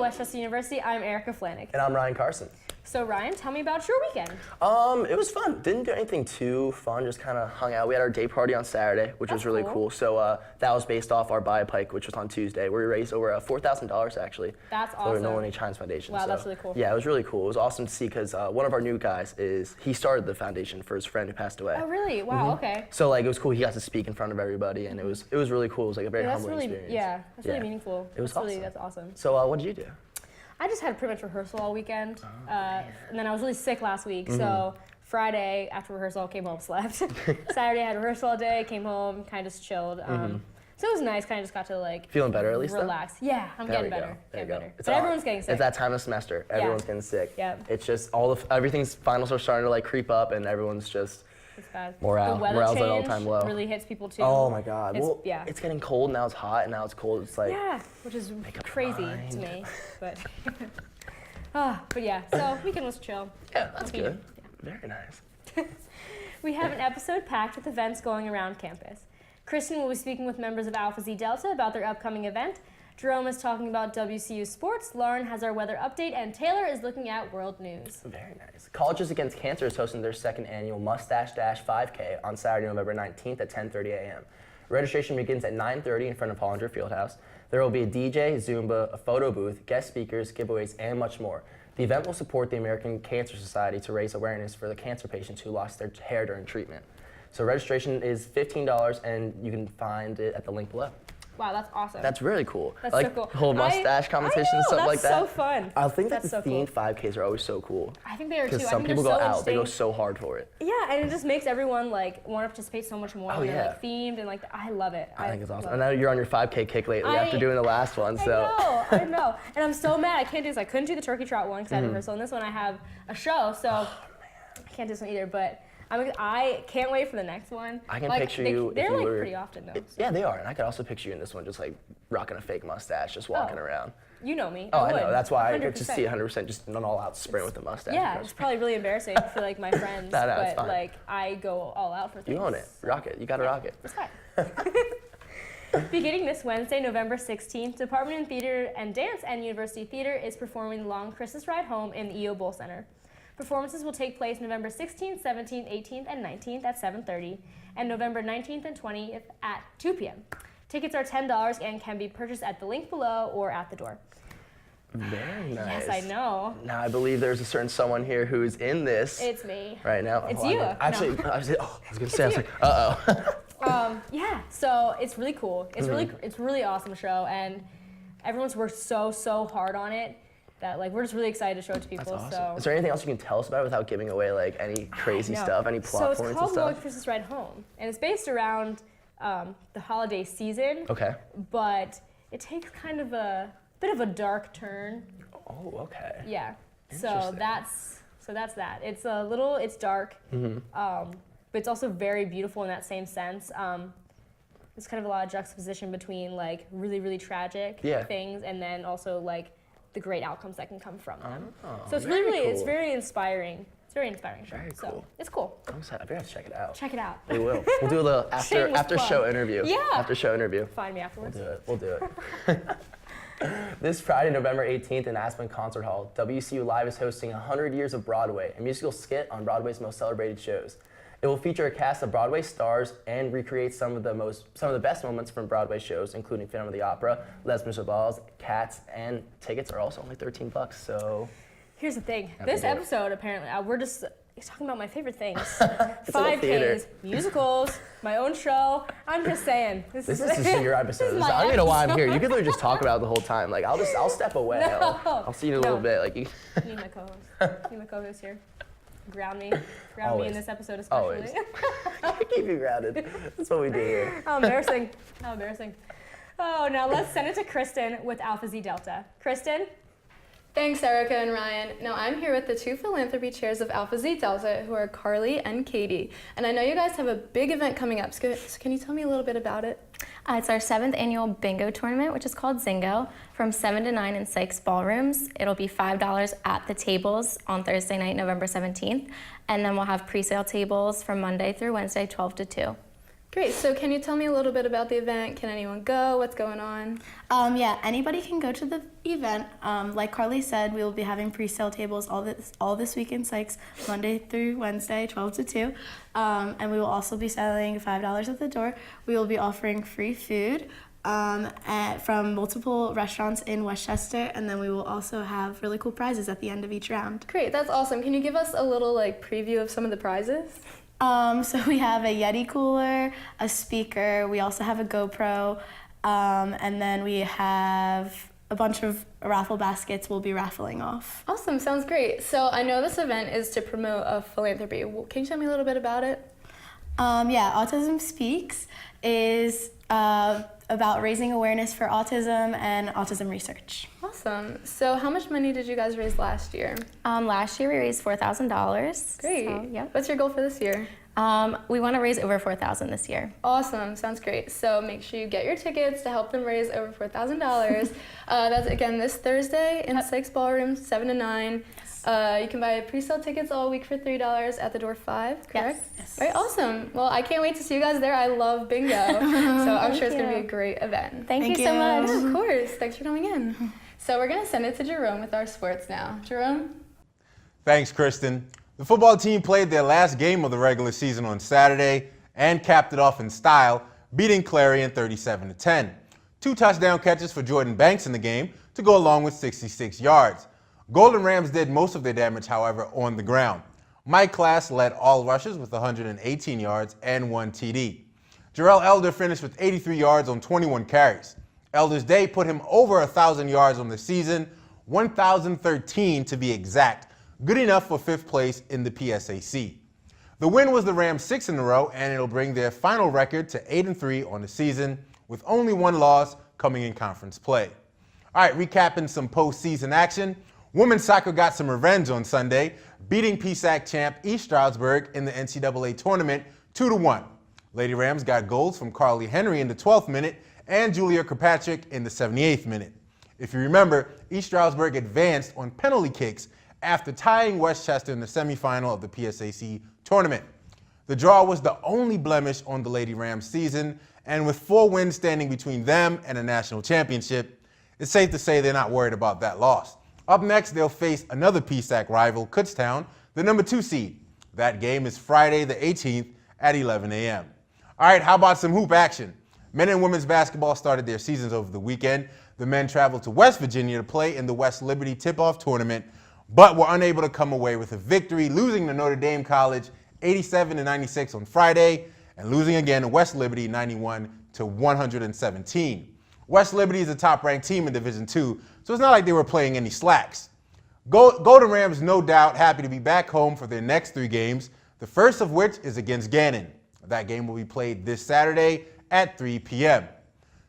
Westchester University. I'm Erica Flanick. And I'm Ryan Carson. So Ryan, tell me about your weekend. It was fun. Didn't do anything too fun, just kind of hung out. We had our day party on Saturday, which was really cool. So that was based off our buy a pike, which was on Tuesday, where we raised over $4,000 actually. That's for awesome. the Nolan A. Chines Foundation. Wow, so, that's really cool. Yeah, it was really cool. It was awesome to see because one of our new guys he started the foundation for his friend who passed away. Oh really? Wow, okay. So like it was cool. He got to speak in front of everybody, and it was really cool. It was like a very humbling experience. Yeah, that's really meaningful. It was awesome. That's awesome. So what did you do? I just had pretty much rehearsal all weekend, and then I was really sick last week, so Friday after rehearsal came home, slept. Saturday I had rehearsal all day, came home, kind of just chilled. So it was nice, kind of just got to like feeling better at least. Relax. Though? Yeah, I'm getting better. There you go. But everyone's getting sick. It's that time of semester. Everyone's getting sick. Yeah. It's just everything's finals are starting to like creep up, and everyone's just. It's bad. Morale's at an all-time low. Really hits people too. Oh my God. It's getting cold, now it's hot, and now it's cold. It's like which is crazy to me, but but yeah. So weekend was chill. Yeah, that's good. Yeah. Very nice. We have an episode packed with events going around campus. Kristin will be speaking with members of Alpha Zeta Delta about their upcoming event. Jerome is talking about WCU sports, Lauren has our weather update, and Taylor is looking at world news. Very nice. Colleges Against Cancer is hosting their second annual Mustache Dash 5K on Saturday, November 19th at 10:30 a.m. Registration begins at 9:30 in front of Hollinger Fieldhouse. There will be a DJ, Zumba, a photo booth, guest speakers, giveaways, and much more. The event will support the American Cancer Society to raise awareness for the cancer patients who lost their hair during treatment. So registration is $15, and you can find it at the link below. Wow, that's awesome. That's really cool. That's like so cool. Whole mustache competition and stuff like that. That's so fun. I think that that's the so themed 5Ks are always so cool. I think they are too. Because some people go out, they go so hard for it. Yeah, and it just makes everyone like want to participate so much more. Oh, and they're like themed and like I love it. I think it's awesome. And now you're on your 5K kick lately after doing the last one. So I know. And I'm so mad I can't do this. I couldn't do the turkey trot one because I had rehearsal, and this one I have a show, so I can't do this one either. But I can't wait for the next one. I can picture you. They're like pretty often though. So. Yeah, they are, and I could also picture you in this one, just like rocking a fake mustache, just walking around. You know me. Oh, I know. That's why 100%. I get to see 100% just an all-out sprint with the mustache. Yeah, it's probably really embarrassing for like my friends, but like I go all out for things. You own it. Rock it. You gotta rock it. That's fine. Beginning this Wednesday, November 16th, Department in Theater and Dance and University Theater is performing the Long Christmas Ride Home in the EO Bowl Center. Performances will take place November 16th, 17th, 18th, and 19th at 7:30, and November 19th and 20th at 2 p.m. Tickets are $10 and can be purchased at the link below or at the door. Very nice. Yes, I know. Now I believe there's a certain someone here who's in this. It's me. Right now. It's you. Actually, no. I was gonna say, I was like, uh-oh. Yeah, so it's really cool. It's it's really awesome show, and everyone's worked so hard on it. That like we're just really excited to show it to people. That's awesome. So is there anything else you can tell us about it without giving away like any crazy stuff, any plot points and stuff? So it's called Long Christmas Ride Home, and it's based around the holiday season. Okay. But it takes kind of a bit of a dark turn. Oh, okay. Yeah. So that's that. It's dark, but it's also very beautiful in that same sense. There's kind of a lot of juxtaposition between like really tragic things and then also like the great outcomes that can come from them. So it's really cool. it's very inspiring. It's very inspiring show. Very so cool. it's cool. I'm excited. I better have to check it out. Check it out. We will. We'll do a little after show interview. Yeah. After show interview. Find me afterwards. We'll do it. This Friday, November 18th in Aspen Concert Hall, WCU Live is hosting 100 Years of Broadway, a musical skit on Broadway's most celebrated shows. It will feature a cast of Broadway stars and recreate some of the best moments from Broadway shows, including Phantom of the Opera, Les Miserables, Cats, and tickets are also only $13. So here's the thing. This episode, apparently, we're just talking about my favorite things. 5Ks, musicals, my own show. I'm just saying. This is just your episode. I don't even know why I'm here. You could literally just talk about it the whole time. Like I'll step away. No. I'll see you in a little bit. Like Need my co-host. Need my co-host here. Ground me in this episode especially. Always. Keep you grounded. That's what we do here. How embarrassing. How embarrassing. Oh, now let's send it to Kristin with Alpha Zeta Delta. Kristin? Thanks, Erica and Ryan. Now I'm here with the two philanthropy chairs of Alpha Zeta Delta, who are Carly and Katie. And I know you guys have a big event coming up, so can you tell me a little bit about it? It's our 7th annual bingo tournament, which is called Zingo, from 7 to 9 in Sykes ballrooms. It'll be $5 at the tables on Thursday night, November 17th. And then we'll have pre-sale tables from Monday through Wednesday, 12 to 2. Great. So can you tell me a little bit about the event? Can anyone go? What's going on? Yeah, anybody can go to the event. Like Carly said, we will be having pre-sale tables all this week in Sykes, Monday through Wednesday, 12 to 2. And we will also be selling $5 at the door. We will be offering free food from multiple restaurants in Westchester, and then we will also have really cool prizes at the end of each round. Great. That's awesome. Can you give us a little preview of some of the prizes? So we have a Yeti cooler, a speaker, we also have a GoPro, and then we have a bunch of raffle baskets we'll be raffling off. Awesome. Sounds great. So I know this event is to promote a philanthropy. Can you tell me a little bit about it? Yeah, Autism Speaks is about raising awareness for autism and autism research. Awesome. So how much money did you guys raise last year? Last year we raised $4,000. Great. So, yeah. What's your goal for this year? We want to raise over $4,000 this year. Awesome. Sounds great. So make sure you get your tickets to help them raise over $4,000. That's, again, this Thursday in Sykes Ballroom, 7 to 9. You can buy pre-sale tickets all week for $3 at the door 5, correct? Yes. All right, awesome. Well, I can't wait to see you guys there. I love bingo. So I'm sure it's going to be a great event. Thank you so much. Yeah, of course. Thanks for coming in. So we're going to send it to Jerome with our sports now. Jerome? Thanks, Kristin. The football team played their last game of the regular season on Saturday and capped it off in style, beating Clarion 37-10. 2 touchdown catches for Jordan Banks in the game to go along with 66 yards. Golden Rams did most of their damage, however, on the ground. Mike Class led all rushers with 118 yards and 1 TD. Jarrell Elder finished with 83 yards on 21 carries. Elder's day put him over 1,000 yards on the season, 1,013 to be exact, good enough for 5th place in the PSAC. The win was the Rams' 6th in a row, and it'll bring their final record to 8-3 on the season, with only 1 loss coming in conference play. All right, recapping some postseason action. Women's soccer got some revenge on Sunday, beating PSAC champ East Stroudsburg in the NCAA tournament 2-1. Lady Rams got goals from Carly Henry in the 12th minute and Julia Kirkpatrick in the 78th minute. If you remember, East Stroudsburg advanced on penalty kicks after tying Westchester in the semifinal of the PSAC tournament. The draw was the only blemish on the Lady Rams season, and with 4 wins standing between them and a national championship, it's safe to say they're not worried about that loss. Up next, they'll face another PSAC rival, Kutztown, the number 2 seed. That game is Friday the 18th at 11 a.m. All right, how about some hoop action? Men and women's basketball started their seasons over the weekend. The men traveled to West Virginia to play in the West Liberty tip-off tournament, but were unable to come away with a victory, losing to Notre Dame College 87-96 on Friday, and losing again to West Liberty 91-117. West Liberty is a top-ranked team in Division II, so it's not like they were playing any slacks. Golden Rams, no doubt, happy to be back home for their next 3 games, the first of which is against Gannon. That game will be played this Saturday at 3 p.m.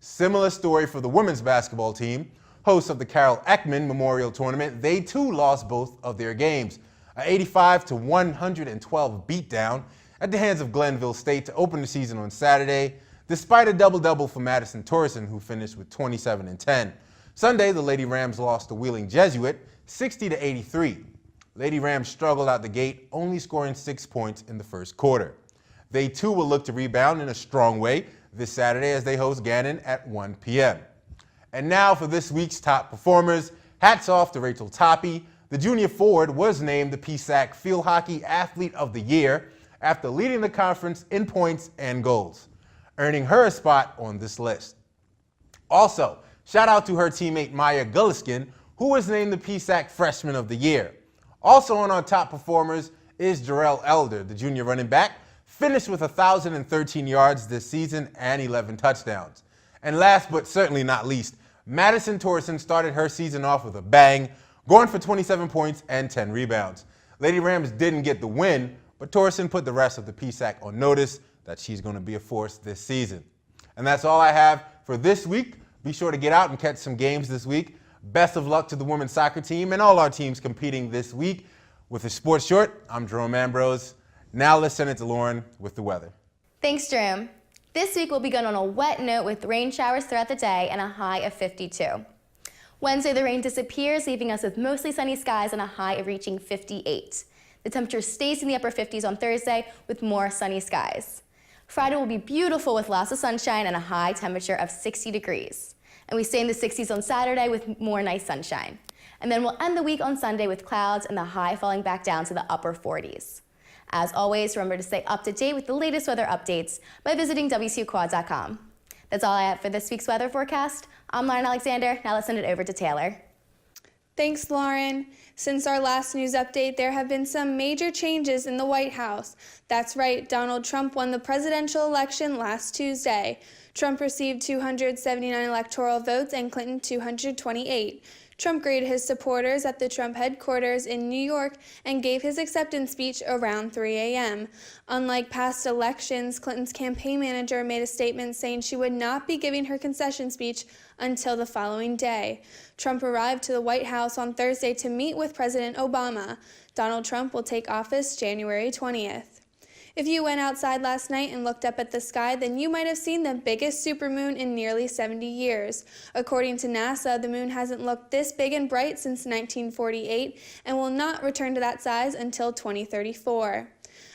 Similar story for the women's basketball team. Hosts of the Carol Ekman Memorial Tournament, they too lost both of their games. An 85-112 beatdown at the hands of Glenville State to open the season on Saturday, despite a double-double for Madison Torreson, who finished with 27 and 10. Sunday, the Lady Rams lost to Wheeling Jesuit 60-83. Lady Rams struggled out the gate, only scoring 6 points in the first quarter. They too will look to rebound in a strong way this Saturday as they host Gannon at 1 p.m. And now for this week's top performers. Hats off to Rachel Toppy. The junior forward was named the PSAC Field Hockey Athlete of the Year after leading the conference in points and goals, earning her a spot on this list. Also, shout out to her teammate Maya Gulliskin, who was named the PSAC Freshman of the Year. Also on our top performers is Jarrell Elder, the junior running back, finished with 1,013 yards this season and 11 touchdowns. And last but certainly not least, Madison Torreson started her season off with a bang, going for 27 points and 10 rebounds. Lady Rams didn't get the win, but Torreson put the rest of the PSAC on notice that she's going to be a force this season. And that's all I have for this week. Be sure to get out and catch some games this week. Best of luck to the women's soccer team and all our teams competing this week. With the Sports Short, I'm Jerome Ambrose. Now let's send it to Lauren with the weather. Thanks, Jerome. This week will begin on a wet note with rain showers throughout the day and a high of 52. Wednesday, the rain disappears, leaving us with mostly sunny skies and a high of reaching 58. The temperature stays in the upper 50s on Thursday with more sunny skies. Friday will be beautiful with lots of sunshine and a high temperature of 60 degrees. And we stay in the 60s on Saturday with more nice sunshine. And then we'll end the week on Sunday with clouds and the high falling back down to the upper 40s. As always, remember to stay up to date with the latest weather updates by visiting WCUquad.com. That's all I have for this week's weather forecast. I'm Lauren Alexander. Now let's send it over to Taylor. Thanks, Lauren. Since our last news update, there have been some major changes in the White House. That's right, Donald Trump won the presidential election last Tuesday. Trump received 279 electoral votes and Clinton 228. Trump greeted his supporters at the Trump headquarters in New York and gave his acceptance speech around 3 a.m. Unlike past elections, Clinton's campaign manager made a statement saying she would not be giving her concession speech until the following day. Trump arrived to the White House on Thursday to meet with President Obama. Donald Trump will take office January 20th. If you went outside last night and looked up at the sky, then you might have seen the biggest supermoon in nearly 70 years. According to NASA, the moon hasn't looked this big and bright since 1948 and will not return to that size until 2034.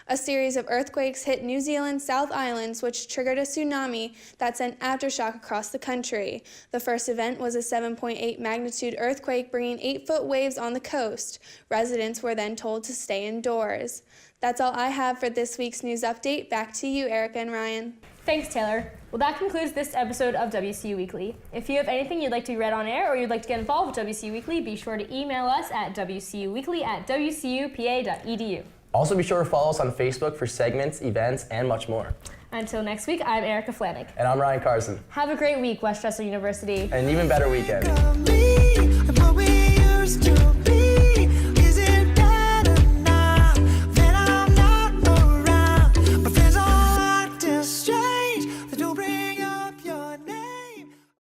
A series of earthquakes hit New Zealand's South Islands, which triggered a tsunami that sent aftershock across the country. The first event was a 7.8 magnitude earthquake, bringing 8-foot waves on the coast. Residents were then told to stay indoors. That's all I have for this week's news update. Back to you, Erica and Ryan. Thanks, Taylor. Well, that concludes this episode of WCU Weekly. If you have anything you'd like to be read on air or you'd like to get involved with WCU Weekly, be sure to email us at wcuweekly@wcupa.edu. Also, be sure to follow us on Facebook for segments, events, and much more. Until next week, I'm Erica Flanick. And I'm Ryan Carson. Have a great week, West Chester University. And an even better weekend. What we used to